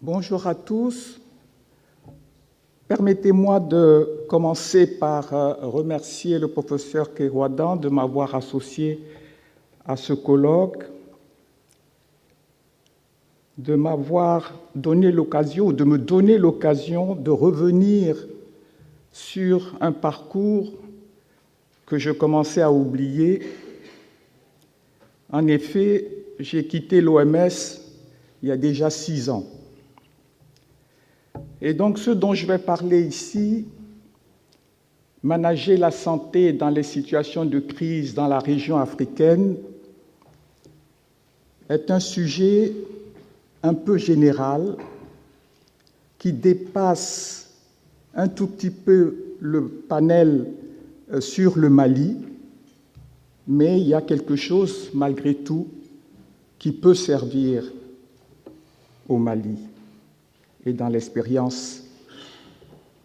Bonjour à tous. Permettez-moi de commencer par remercier le professeur Kerouadan de m'avoir associé à ce colloque, de m'avoir donné l'occasion, de me donner l'occasion de revenir sur un parcours que je commençais à oublier. En effet, j'ai quitté l'OMS il y a déjà 6 ans. Et donc, ce dont je vais parler ici, manager la santé dans les situations de crise dans la région africaine, est un sujet un peu général qui dépasse un tout petit peu le panel sur le Mali, mais il y a quelque chose, malgré tout, qui peut servir au Mali et dans l'expérience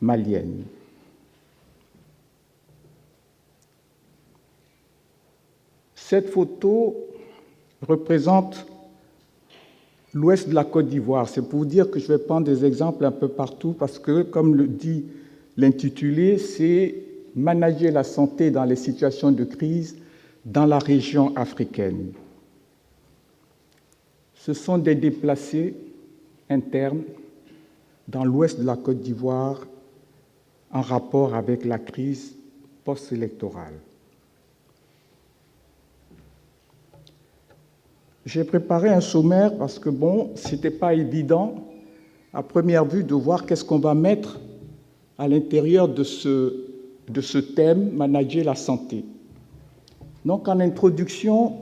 malienne. Cette photo représente l'ouest de la Côte d'Ivoire. C'est pour vous dire que je vais prendre des exemples un peu partout parce que, comme le dit l'intitulé, c'est manager la santé dans les situations de crise dans la région africaine. Ce sont des déplacés internes dans l'ouest de la Côte d'Ivoire en rapport avec la crise post-électorale. J'ai préparé un sommaire parce que, ce n'était pas évident à première vue de voir qu'est-ce qu'on va mettre à l'intérieur de ce thème, manager la santé. Donc, en introduction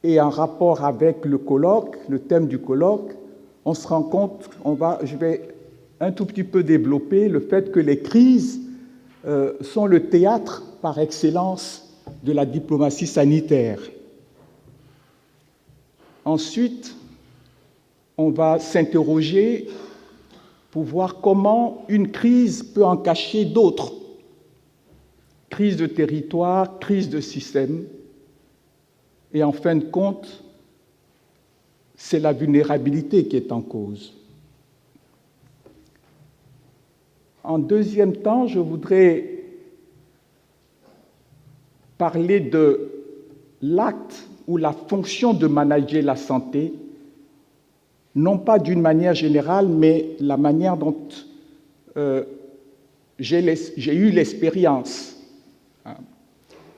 et en rapport avec le colloque, le thème du colloque, on se rend compte, je vais un tout petit peu développer le fait que les crises sont le théâtre par excellence de la diplomatie sanitaire. Ensuite, on va s'interroger pour voir comment une crise peut en cacher d'autres. Crise de territoire, crise de système. Et en fin de compte, c'est la vulnérabilité qui est en cause. En deuxième temps, je voudrais parler de l'acte ou la fonction de manager la santé, non pas d'une manière générale, mais la manière dont j'ai eu l'expérience.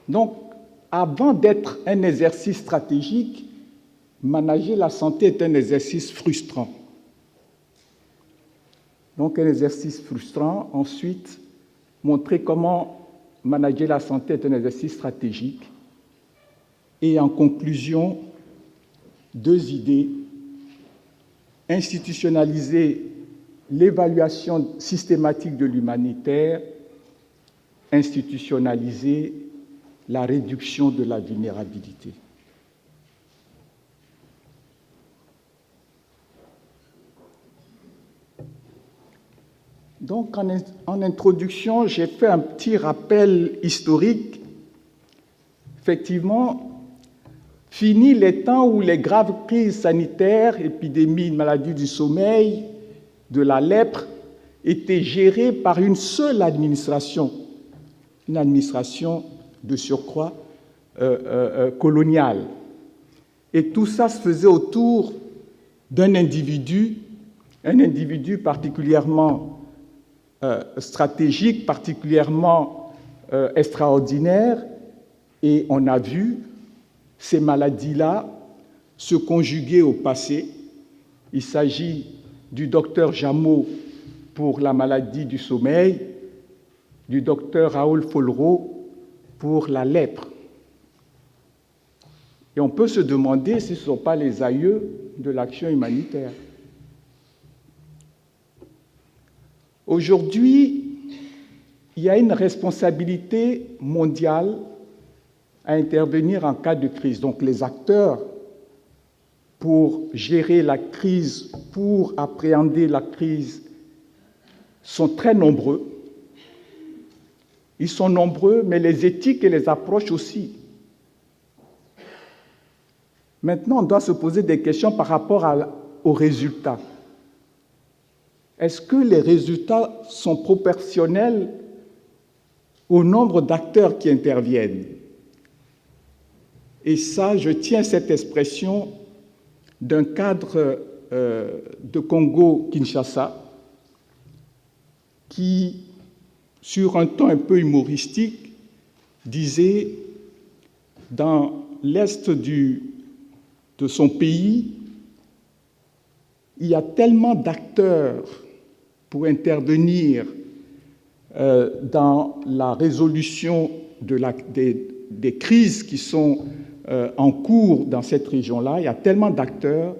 Donc, avant d'être un exercice stratégique, manager la santé est un exercice frustrant. Donc, un exercice frustrant. Ensuite, montrer comment manager la santé est un exercice stratégique. Et en conclusion, 2 idées. Institutionnaliser l'évaluation systématique de l'humanitaire, institutionnaliser la réduction de la vulnérabilité. Donc, en introduction, j'ai fait un petit rappel historique. Effectivement, fini les temps où les graves crises sanitaires, épidémies, maladies du sommeil, de la lèpre, étaient gérées par une seule administration, une administration de surcroît coloniale. Et tout ça se faisait autour d'un individu, particulièrement stratégique, particulièrement extraordinaire, et on a vu ces maladies-là se conjuguer au passé. Il s'agit du docteur Jameau pour la maladie du sommeil, du docteur Raoul Follereau pour la lèpre. Et on peut se demander si ce ne sont pas les aïeux de l'action humanitaire. Aujourd'hui, il y a une responsabilité mondiale à intervenir en cas de crise. Donc les acteurs pour gérer la crise, pour appréhender la crise, sont très nombreux. Ils sont nombreux, mais les éthiques et les approches aussi. Maintenant, on doit se poser des questions par rapport aux résultats. Est-ce que les résultats sont proportionnels au nombre d'acteurs qui interviennent? Et ça, je tiens cette expression d'un cadre de Congo-Kinshasa qui, sur un ton un peu humoristique, disait dans l'est de son pays, il y a tellement d'acteurs pour intervenir dans la résolution des crises qui sont en cours dans cette région-là. Il y a tellement d'acteurs,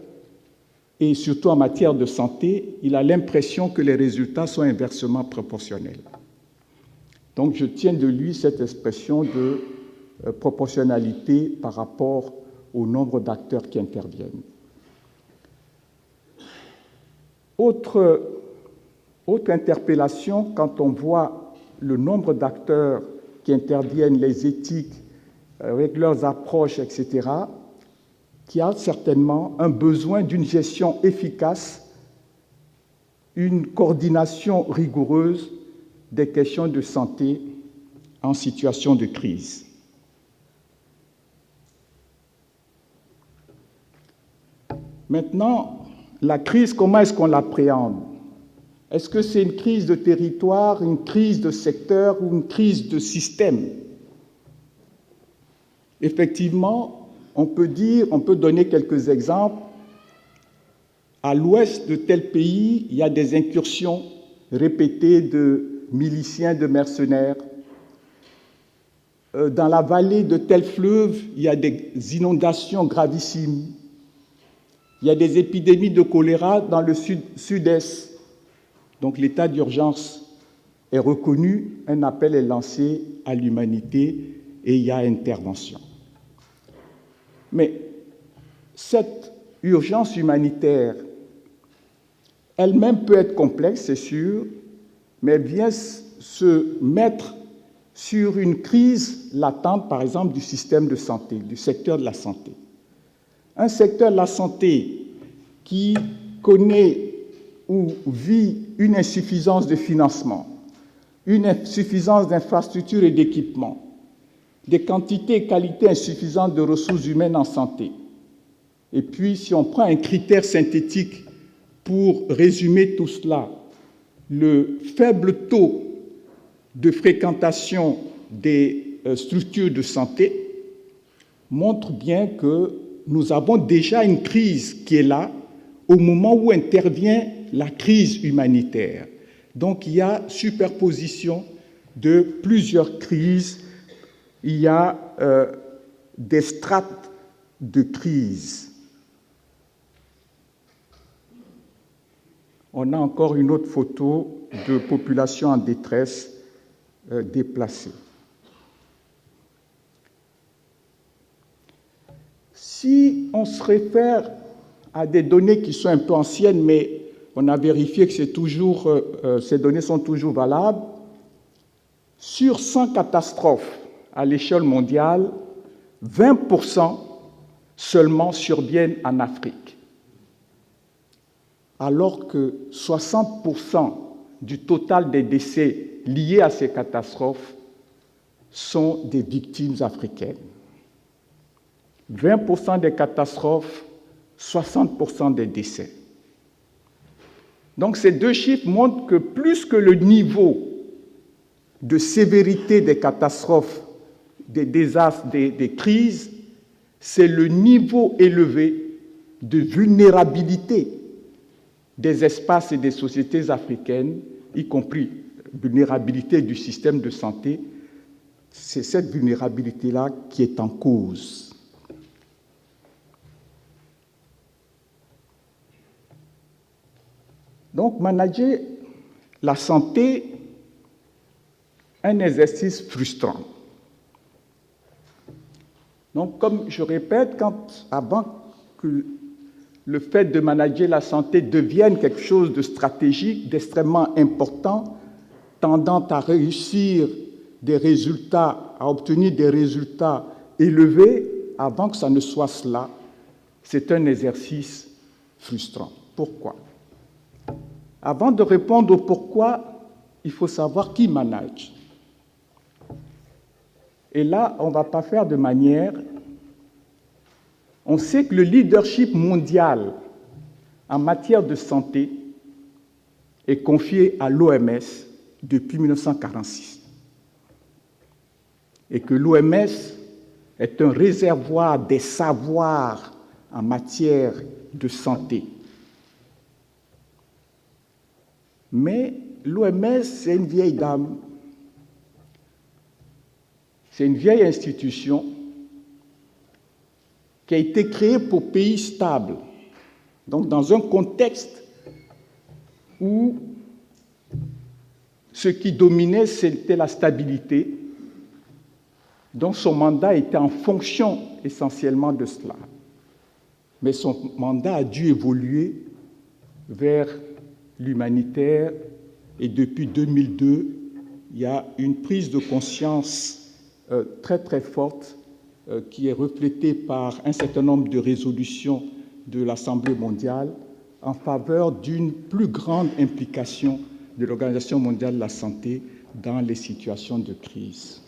et surtout en matière de santé, il a l'impression que les résultats sont inversement proportionnels. Donc je tiens de lui cette expression de proportionnalité par rapport au nombre d'acteurs qui interviennent. Autre interpellation, quand on voit le nombre d'acteurs qui interviennent, les éthiques, avec leurs approches, etc., qui a certainement un besoin d'une gestion efficace, une coordination rigoureuse des questions de santé en situation de crise. Maintenant, la crise, comment est-ce qu'on l'appréhende? Est-ce que c'est une crise de territoire, une crise de secteur ou une crise de système? Effectivement, on peut donner quelques exemples. À l'ouest de tel pays, il y a des incursions répétées de miliciens, de mercenaires. Dans la vallée de tel fleuve, il y a des inondations gravissimes. Il y a des épidémies de choléra dans le sud-est. Donc l'état d'urgence est reconnu, un appel est lancé à l'humanité et il y a intervention. Mais cette urgence humanitaire elle-même peut être complexe, c'est sûr, mais elle vient se mettre sur une crise latente, par exemple, du système de santé, du secteur de la santé. Un secteur de la santé qui connaît ou vit une insuffisance de financement, une insuffisance d'infrastructures et d'équipements, des quantités et qualités insuffisantes de ressources humaines en santé. Et puis, si on prend un critère synthétique pour résumer tout cela, le faible taux de fréquentation des structures de santé montre bien que nous avons déjà une crise qui est là au moment où intervient la crise humanitaire. Donc, il y a superposition de plusieurs crises. Il y a des strates de crise. On a encore une autre photo de population en détresse déplacée. Si on se réfère à des données qui sont un peu anciennes, mais on a vérifié que ces données sont toujours valables, sur 100 catastrophes à l'échelle mondiale, 20% seulement surviennent en Afrique, alors que 60% du total des décès liés à ces catastrophes sont des victimes africaines. 20% des catastrophes, 60% des décès. Donc ces deux chiffres montrent que plus que le niveau de sévérité des catastrophes, des désastres, des crises, c'est le niveau élevé de vulnérabilité des espaces et des sociétés africaines, y compris vulnérabilité du système de santé. C'est cette vulnérabilité-là qui est en cause. Donc, manager la santé, un exercice frustrant. Donc, comme je répète, avant que le fait de manager la santé devienne quelque chose de stratégique, d'extrêmement important, tendant à réussir des résultats, à obtenir des résultats élevés, avant que ça ne soit cela, c'est un exercice frustrant. Pourquoi? Avant de répondre au pourquoi, il faut savoir qui manage. Et là, on ne va pas faire de manière... On sait que le leadership mondial en matière de santé est confié à l'OMS depuis 1946. Et que l'OMS est un réservoir des savoirs en matière de santé. Mais l'OMS, c'est une vieille dame. C'est une vieille institution qui a été créée pour pays stables. Donc, dans un contexte où ce qui dominait, c'était la stabilité, donc son mandat était en fonction essentiellement de cela. Mais son mandat a dû évoluer vers l'humanitaire et depuis 2002, il y a une prise de conscience très très forte qui est reflétée par un certain nombre de résolutions de l'Assemblée mondiale en faveur d'une plus grande implication de l'Organisation mondiale de la santé dans les situations de crise.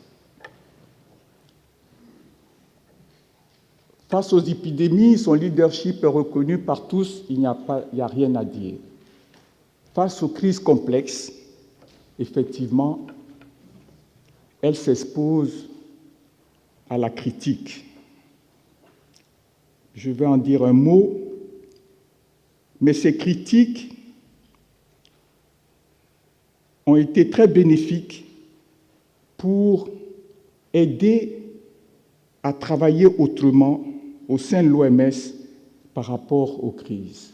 Face aux épidémies, son leadership est reconnu par tous, il n'y a rien à dire. Face aux crises complexes, effectivement, elle s'expose à la critique. Je vais en dire un mot, mais ces critiques ont été très bénéfiques pour aider à travailler autrement au sein de l'OMS par rapport aux crises.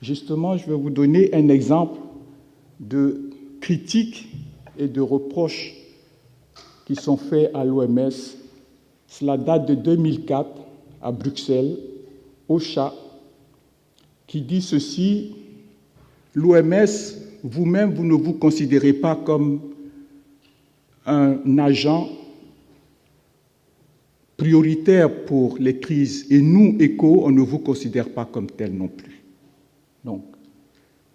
Justement, je vais vous donner un exemple de critiques et de reproches qui sont faits à l'OMS. Cela date de 2004 à Bruxelles, OCHA, qui dit ceci: l'OMS, vous-même, vous ne vous considérez pas comme un agent prioritaire pour les crises, et nous, ECHO, on ne vous considère pas comme tel non plus. Donc,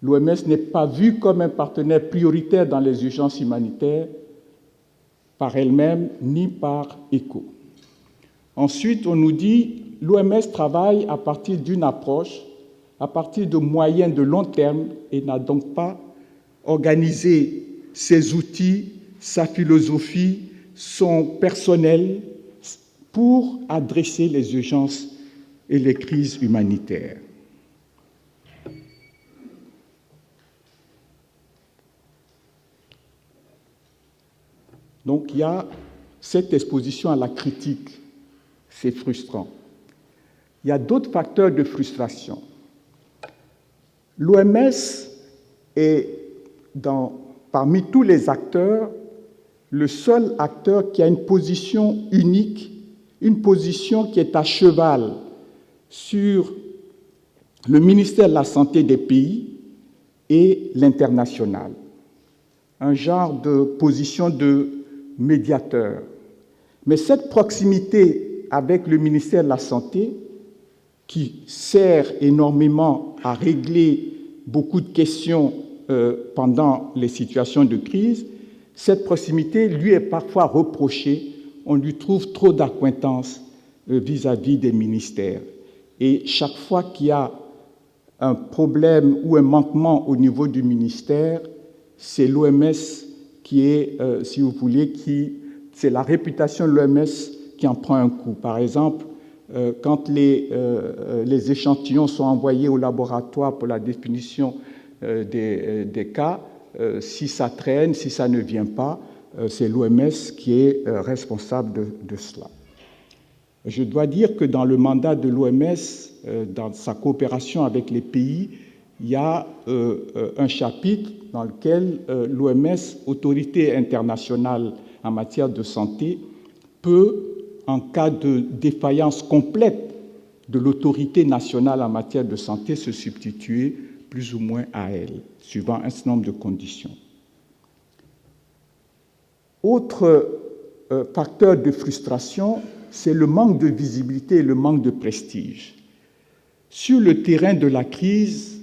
l'OMS n'est pas vue comme un partenaire prioritaire dans les urgences humanitaires par elle-même, ni par ECHO. Ensuite, on nous dit l'OMS travaille à partir d'une approche, à partir de moyens de long terme, et n'a donc pas organisé ses outils, sa philosophie, son personnel pour adresser les urgences et les crises humanitaires. Donc il y a cette exposition à la critique, c'est frustrant. Il y a d'autres facteurs de frustration. L'OMS est, parmi tous les acteurs, le seul acteur qui a une position unique, une position qui est à cheval sur le ministère de la Santé des pays et l'international. Un genre de position de médiateur. Mais cette proximité avec le ministère de la Santé, qui sert énormément à régler beaucoup de questions pendant les situations de crise, cette proximité lui est parfois reprochée. On lui trouve trop d'acquaintance vis-à-vis des ministères. Et chaque fois qu'il y a un problème ou un manquement au niveau du ministère, c'est l'OMS qui est, si vous voulez, c'est la réputation de l'OMS qui en prend un coup. Par exemple, quand les échantillons sont envoyés au laboratoire pour la définition des cas, si ça traîne, si ça ne vient pas, c'est l'OMS qui est responsable de cela. Je dois dire que dans le mandat de l'OMS, dans sa coopération avec les pays, il y a un chapitre dans lequel l'OMS, autorité internationale en matière de santé, peut, en cas de défaillance complète de l'autorité nationale en matière de santé, se substituer plus ou moins à elle, suivant un certain nombre de conditions. Autre facteur de frustration, c'est le manque de visibilité et le manque de prestige. Sur le terrain de la crise,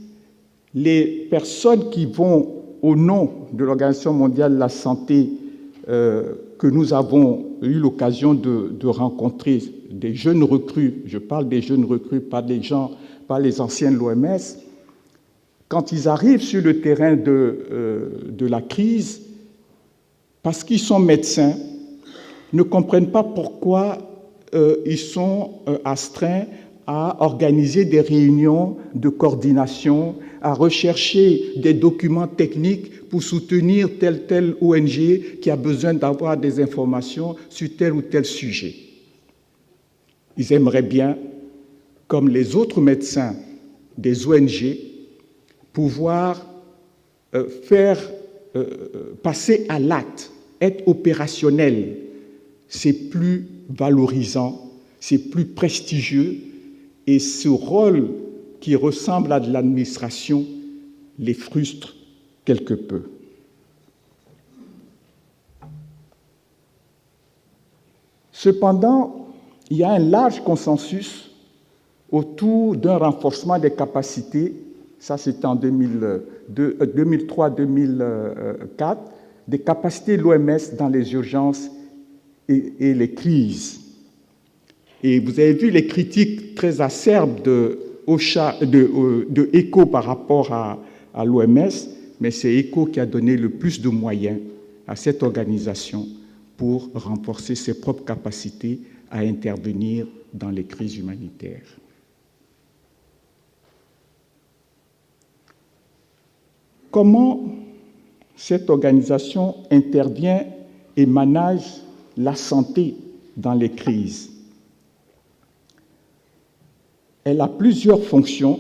les personnes qui vont au nom de l'Organisation mondiale de la santé, que nous avons eu l'occasion de rencontrer, des jeunes recrues, je parle des jeunes recrues, pas les anciens de l'OMS, quand ils arrivent sur le terrain de la crise, parce qu'ils sont médecins, ne comprennent pas pourquoi ils sont astreints à organiser des réunions de coordination, à rechercher des documents techniques pour soutenir telle ONG qui a besoin d'avoir des informations sur tel ou tel sujet. Ils aimeraient bien, comme les autres médecins des ONG, pouvoir faire passer à l'acte, être opérationnel. C'est plus valorisant, c'est plus prestigieux, et ce rôle qui ressemble à de l'administration les frustre quelque peu. Cependant, il y a un large consensus autour d'un renforcement des capacités, ça c'était en 2003-2004, des capacités de l'OMS dans les urgences et les crises. Et vous avez vu les critiques très acerbes de ECHO par rapport à l'OMS, mais c'est ECHO qui a donné le plus de moyens à cette organisation pour renforcer ses propres capacités à intervenir dans les crises humanitaires. Comment cette organisation intervient et manage la santé dans les crises? Elle a plusieurs fonctions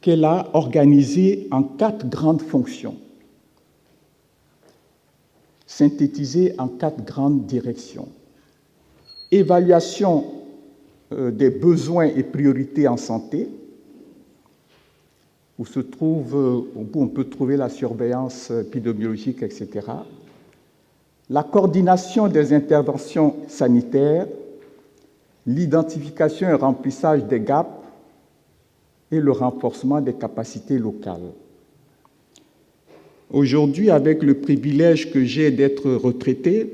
qu'elle a organisées en 4 grandes fonctions, synthétisées en 4 grandes directions. Évaluation des besoins et priorités en santé, où on peut trouver la surveillance épidémiologique, etc. La coordination des interventions sanitaires, l'identification et remplissage des gaps et le renforcement des capacités locales. Aujourd'hui, avec le privilège que j'ai d'être retraité,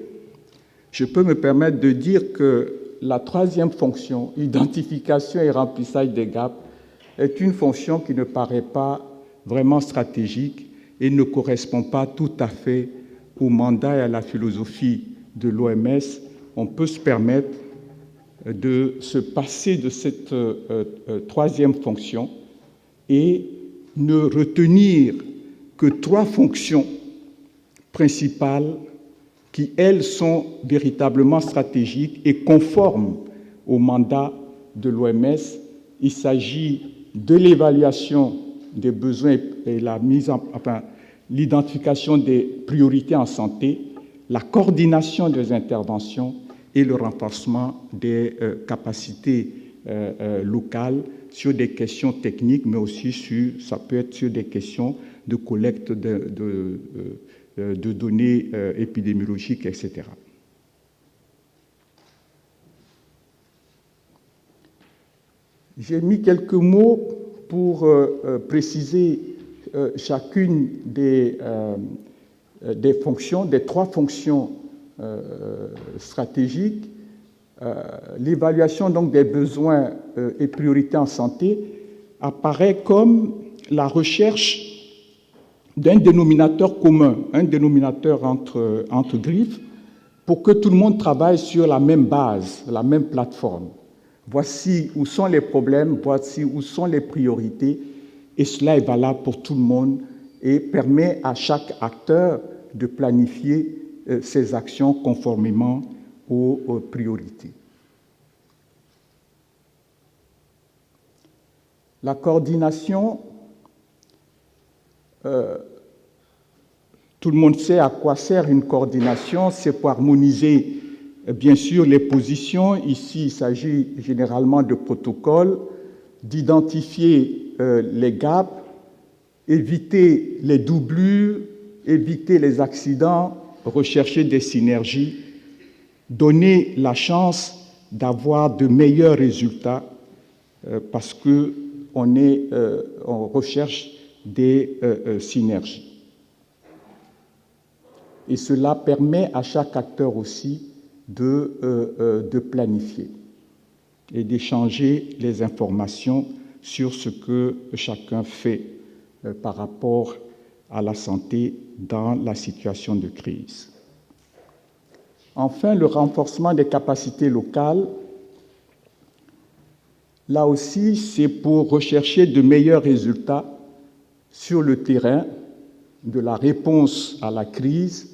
je peux me permettre de dire que la 3e fonction, identification et remplissage des gaps, est une fonction qui ne paraît pas vraiment stratégique et ne correspond pas tout à fait au mandat et à la philosophie de l'OMS. On peut se permettre de se passer de cette 3e fonction et ne retenir que 3 fonctions principales qui, elles, sont véritablement stratégiques et conformes au mandat de l'OMS. Il s'agit de l'évaluation des besoins et l'identification des priorités en santé, la coordination des interventions et le renforcement des capacités locales sur des questions techniques, mais aussi ça peut être sur des questions de collecte de données épidémiologiques, etc. J'ai mis quelques mots pour préciser chacune des fonctions, des 3 fonctions stratégiques. L'évaluation donc des besoins et priorités en santé apparaît comme la recherche d'un dénominateur commun, un dénominateur entre griffes, pour que tout le monde travaille sur la même base, la même plateforme. Voici où sont les problèmes, voici où sont les priorités, et cela est valable pour tout le monde et permet à chaque acteur de planifier ses actions conformément aux priorités. La coordination, tout le monde sait à quoi sert une coordination, c'est pour harmoniser bien sûr les positions. Ici, il s'agit généralement de protocoles, d'identifier les gaps, éviter les doublures, éviter les accidents, rechercher des synergies donner la chance d'avoir de meilleurs résultats parce qu'on recherche des synergies. Et cela permet à chaque acteur aussi de planifier et d'échanger les informations sur ce que chacun fait par rapport à la santé dans la situation de crise. Enfin, le renforcement des capacités locales. Là aussi, c'est pour rechercher de meilleurs résultats sur le terrain de la réponse à la crise,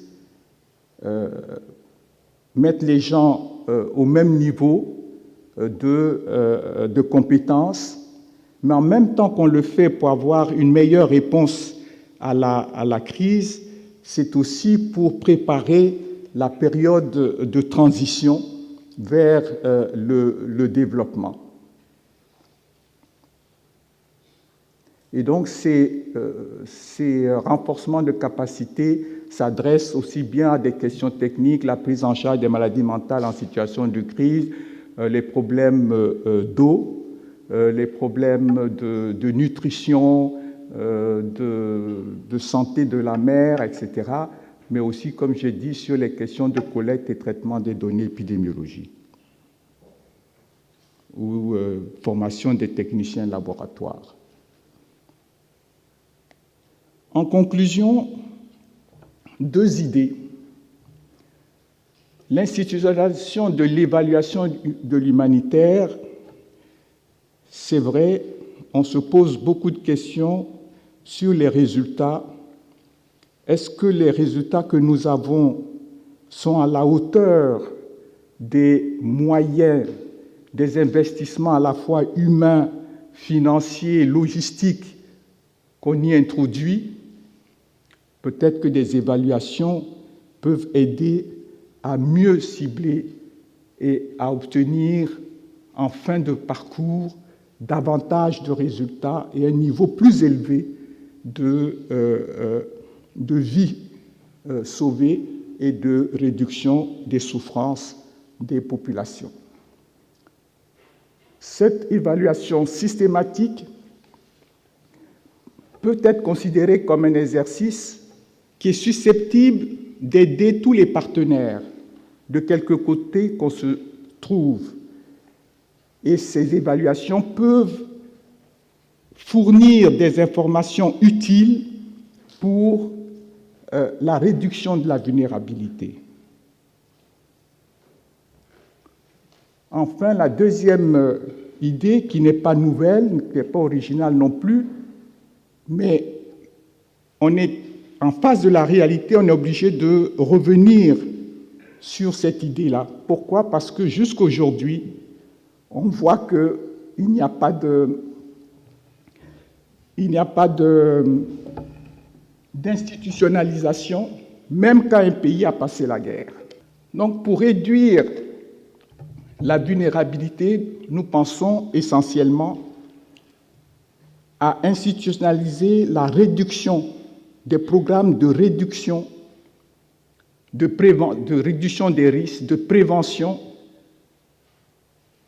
mettre les gens au même niveau de compétences, mais en même temps qu'on le fait pour avoir une meilleure réponse à la crise, c'est aussi pour préparer la période de transition vers le développement. Et donc, ces renforcements de capacité s'adressent aussi bien à des questions techniques, la prise en charge des maladies mentales en situation de crise, les problèmes d'eau, les problèmes de nutrition, de santé de la mer, etc., mais aussi, comme j'ai dit, sur les questions de collecte et traitement des données épidémiologiques ou formation des techniciens laboratoires. En conclusion, 2 idées. L'institutionnalisation de l'évaluation de l'humanitaire, c'est vrai, on se pose beaucoup de questions sur les résultats. Est-ce que les résultats que nous avons sont à la hauteur des moyens, des investissements à la fois humains, financiers, logistiques qu'on y introduit? Peut-être que des évaluations peuvent aider à mieux cibler et à obtenir en fin de parcours davantage de résultats et un niveau plus élevé de vie sauvée et de réduction des souffrances des populations. Cette évaluation systématique peut être considérée comme un exercice qui est susceptible d'aider tous les partenaires, de quelque côté qu'on se trouve. Et ces évaluations peuvent fournir des informations utiles pour la réduction de la vulnérabilité. Enfin, la deuxième idée, qui n'est pas nouvelle, qui n'est pas originale non plus, mais on est en face de la réalité, on est obligé de revenir sur cette idée-là. Pourquoi? Parce que jusqu'aujourd'hui, on voit qu'il n'y a pas d'institutionnalisation, même quand un pays a passé la guerre. Donc, pour réduire la vulnérabilité, nous pensons essentiellement à institutionnaliser la réduction des programmes de réduction, de réduction des risques, de prévention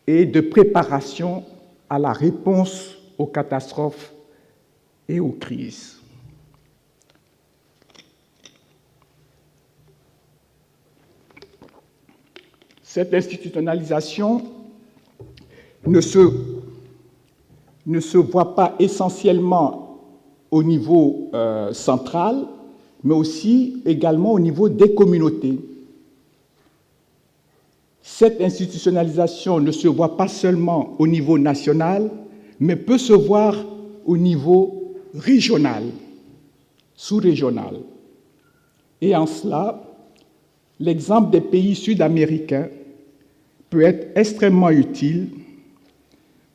et de préparation à la réponse aux catastrophes et aux crises. Cette institutionnalisation ne se voit pas essentiellement au niveau central, mais aussi également au niveau des communautés. Cette institutionnalisation ne se voit pas seulement au niveau national, mais peut se voir au niveau régional, sous-régional. Et en cela, l'exemple des pays sud-américains peut être extrêmement utile.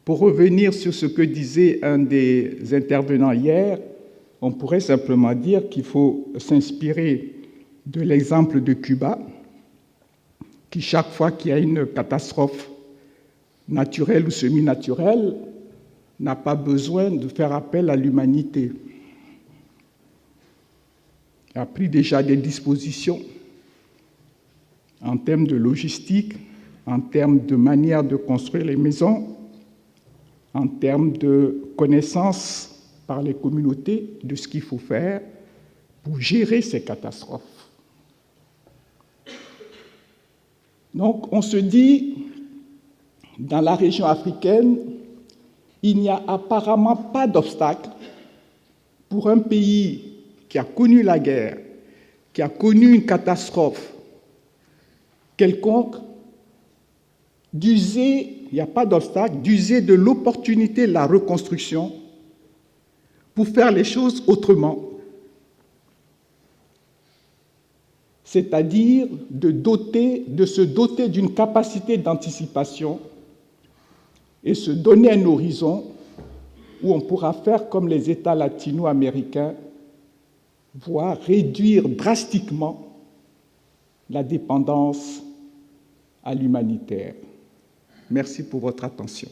Pour revenir sur ce que disait un des intervenants hier, on pourrait simplement dire qu'il faut s'inspirer de l'exemple de Cuba, qui, chaque fois qu'il y a une catastrophe naturelle ou semi-naturelle, n'a pas besoin de faire appel à l'humanité. A pris déjà des dispositions en termes de logistique, en termes de manière de construire les maisons, en termes de connaissance par les communautés de ce qu'il faut faire pour gérer ces catastrophes. Donc, on se dit, dans la région africaine, il n'y a apparemment pas d'obstacle pour un pays qui a connu la guerre, qui a connu une catastrophe quelconque, d'user, il n'y a pas d'obstacle, d'user de l'opportunité de la reconstruction pour faire les choses autrement. C'est-à-dire de se doter d'une capacité d'anticipation et se donner un horizon où on pourra faire comme les États latino-américains, voire réduire drastiquement la dépendance à l'humanitaire. Merci pour votre attention.